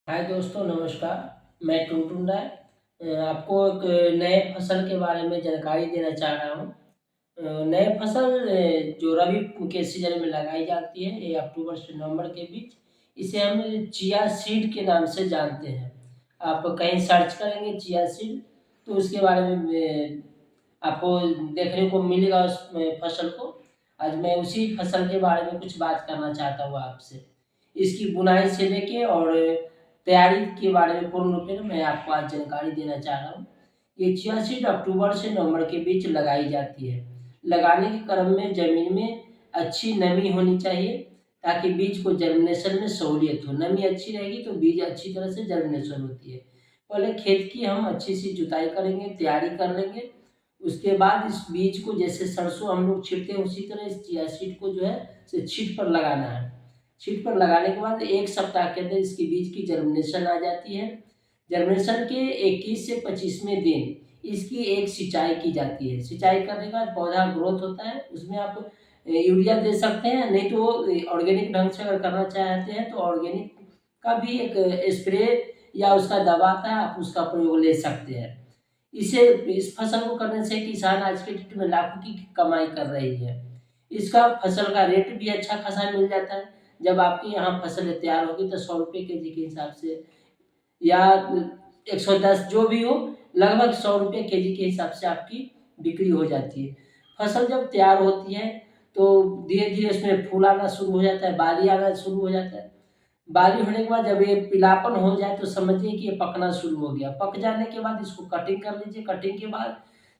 हाय दोस्तों, नमस्कार। मैं टुनटुन राय आपको एक नए फसल के बारे में जानकारी देना चाह रहा हूँ। नए फसल जो रबी के सीजन में लगाई जाती है, ये अक्टूबर से नवंबर के बीच। इसे हम चिया सीड के नाम से जानते हैं। आप कहीं सर्च करेंगे चिया सीड तो उसके बारे में आपको देखने को मिलेगा उस फसल को। आज मैं उसी फसल के बारे में कुछ बात करना चाहता हूँ आपसे। इसकी बुनाई से लेके और तैयारी के बारे में पूर्ण रूप में मैं आपको आज जानकारी देना चाह रहा हूँ। ये चिया सीड अक्टूबर से नवंबर के बीच लगाई जाती है। लगाने के क्रम में ज़मीन में अच्छी नमी होनी चाहिए ताकि बीज को जर्मिनेशन में सहूलियत हो। नमी अच्छी रहेगी तो बीज अच्छी तरह से जर्मिनेशन होती है। पहले खेत की हम अच्छी सी जुताई करेंगे, तैयारी कर लेंगे। उसके बाद इस बीज को जैसे सरसों हम लोग छींटते हैं उसी तरह इस चिया सीड को जो है से छींट पर लगाना है। छींट पर लगाने के बाद 1 सप्ताह के अंदर इसके बीज की जर्मिनेशन आ जाती है। जर्मिनेशन के 21 से 25वें दिन इसकी एक सिंचाई की जाती है। सिंचाई करने के बाद पौधा ग्रोथ होता है, उसमें आप यूरिया दे सकते हैं, नहीं तो ऑर्गेनिक ढंग से अगर करना चाहते हैं तो ऑर्गेनिक का भी एक स्प्रे या उसका दवा आता है, आप उसका प्रयोग ले सकते हैं। इसे इस फसल को करने से किसान आज के डेट में लाखों की कमाई कर रही है। इसका फसल का रेट भी अच्छा खासा मिल जाता है। जब आपके यहाँ फसल तैयार होगी तो 100 रुपये केजी के हिसाब से या 110 जो भी हो, लगभग 100 रुपये केजी के हिसाब से आपकी बिक्री हो जाती है। फसल जब तैयार होती है तो धीरे-धीरे उसमें फूल आना शुरू हो जाता है, बाली आना शुरू हो जाता है। बाली होने के बाद जब ये पीलापन हो जाए तो समझिए कि ये पकना शुरू हो गया। पक जाने के बाद इसको कटिंग कर लीजिए। कटिंग के बाद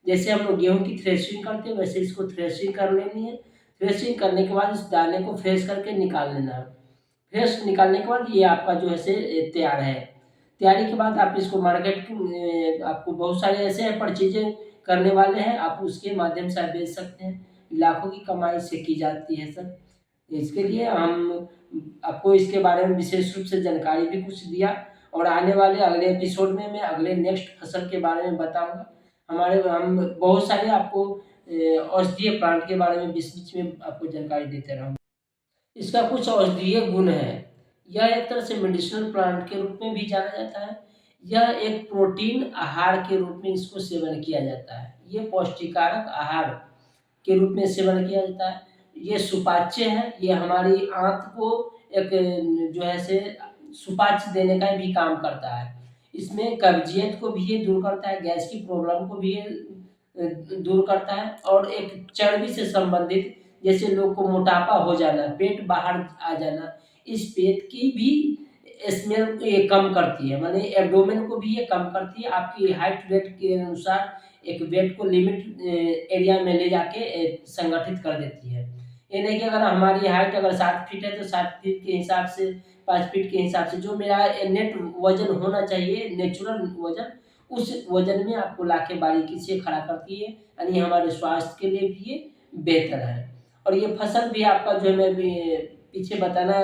जैसे हम लोग गेहूँ की थ्रेशिंग करते हैं वैसे इसको थ्रेशिंग कर लेनी है। थ्रेशिंग करने के बाद इस दाने को फ्रेश करके निकाल लेना है। फ्रेश निकालने के बाद ये आपका जो है से तैयार है। तैयारी के बाद आप इसको मार्केट आपको बहुत सारे ऐसे परचेज़ें करने वाले हैं, आप उसके माध्यम से आप बेच सकते हैं। लाखों की कमाई इससे की जाती है सर। इसके लिए हम आपको इसके बारे में विशेष रूप से जानकारी भी कुछ दिया और आने वाले अगले एपिसोड में मैं अगले नेक्स्ट फसल के बारे में बताऊँगा। हम बहुत सारे आपको औषधीय प्लांट के बारे में बीच-बीच में आपको जानकारी देते रहूँगा। इसका कुछ औषधीय गुण है। यह एक तरह से मेडिसिनल प्लांट के रूप में भी जाना जाता है। यह एक प्रोटीन आहार के रूप में इसको सेवन किया जाता है। ये पौष्टिकारक आहार के रूप में सेवन किया जाता है। ये सुपाच्य है, ये हमारी आँत को एक जो है से सुपाच्य देने का भी काम करता है। इसमें कब्जियत को भी ये दूर करता है, गैस की प्रॉब्लम को भी ये दूर करता है और एक चर्बी से संबंधित जैसे लोग को मोटापा हो जाना, पेट बाहर आ जाना, इस पेट की भी स्मेल ये कम करती है, माने एब्डोमेन को भी ये कम करती है। आपकी हाइट वेट के अनुसार एक वेट को लिमिट एरिया में ले जाके संगठित कर देती है। ये नहीं कि अगर हमारी हाइट अगर 7 फीट है तो 7 फीट के हिसाब से 5 फीट के हिसाब से जो मेरा नेट वज़न होना चाहिए, नेचुरल वज़न, उस वज़न में आपको लाके बारीकी से खड़ा करती है। यानी हमारे स्वास्थ्य के लिए भी ये बेहतर है। और ये फसल भी आपका जो है मैं भी पीछे बताना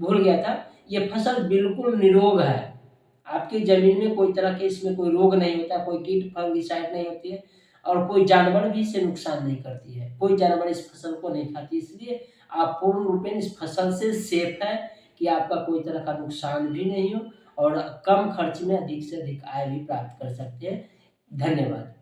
भूल गया था, ये फसल बिल्कुल निरोग है। आपकी ज़मीन में कोई तरह के इसमें कोई रोग नहीं होता, कोई कीट फंगिसाइड नहीं होती है और कोई जानवर भी इसे नुकसान नहीं करती है। कोई जानवर इस फसल को नहीं खाती, इसलिए आप पूर्ण रूपेण इस फसल से सेफ है कि आपका कोई तरह का नुकसान भी नहीं हो और कम खर्च में अधिक से अधिक आय भी प्राप्त कर सकते हैं। धन्यवाद।